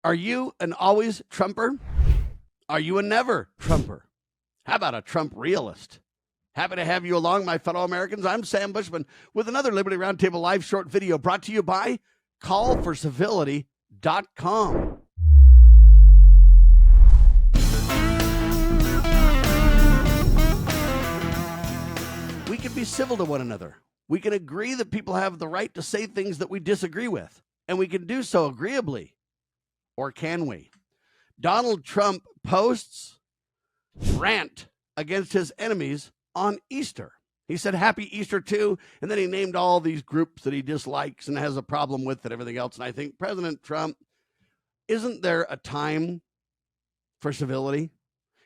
Are you an always Trumper? Are you a never Trumper? How about a Trump realist? Happy to have you along, my fellow Americans. I'm Sam Bushman with another Liberty Roundtable live short video brought to you by callforcivility.com. We can be civil to one another. We can agree that people have the right to say things that we disagree with, and we can do so agreeably. Or can we? Donald Trump posts rant against his enemies on Easter. He said, Happy Easter too, and then he named all these groups that he dislikes and has a problem with and everything else. And I think, President Trump, isn't there a time for civility?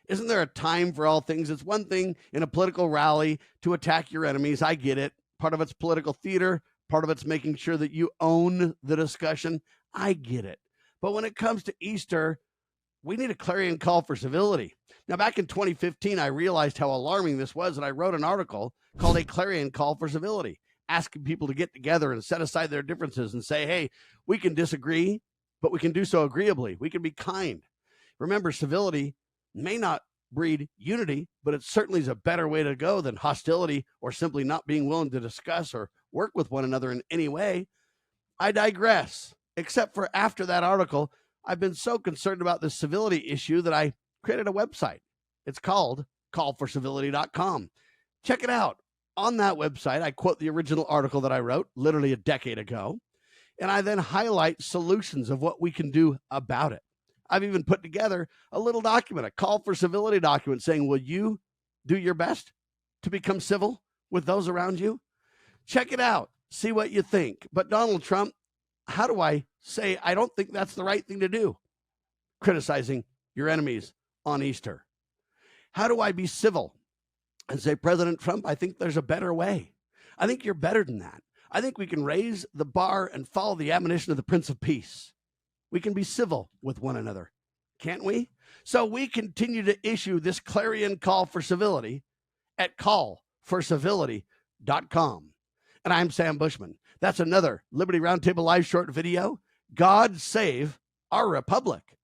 Isn't there a time for all things? It's one thing in a political rally to attack your enemies. I get it. Part of it's political theater. Part of it's making sure that you own the discussion. I get it. But when it comes to Easter, we need a clarion call for civility. Now, back in 2015, I realized how alarming this was, and I wrote an article called A Clarion Call for Civility, asking people to get together and set aside their differences and say, hey, we can disagree, but we can do so agreeably. We can be kind. Remember, civility may not breed unity, but it certainly is a better way to go than hostility or simply not being willing to discuss or work with one another in any way. I digress. Except for after that article, I've been so concerned about this civility issue that I created a website. It's called callforcivility.com. Check it out. On that website, I quote the original article that I wrote literally a decade ago, and I then highlight solutions of what we can do about it. I've even put together a little document, a call for civility document saying, will you do your best to become civil with those around you? Check it out. See what you think. But Donald Trump, how do I say I don't think that's the right thing to do? Criticizing your enemies on Easter. How do I be civil and say, President Trump, I think there's a better way. I think you're better than that. I think we can raise the bar and follow the admonition of the Prince of Peace. We can be civil with one another, can't we? So we continue to issue this clarion call for civility at callforcivility.com. And I'm Sam Bushman. That's another Liberty Roundtable live short video. God save our republic.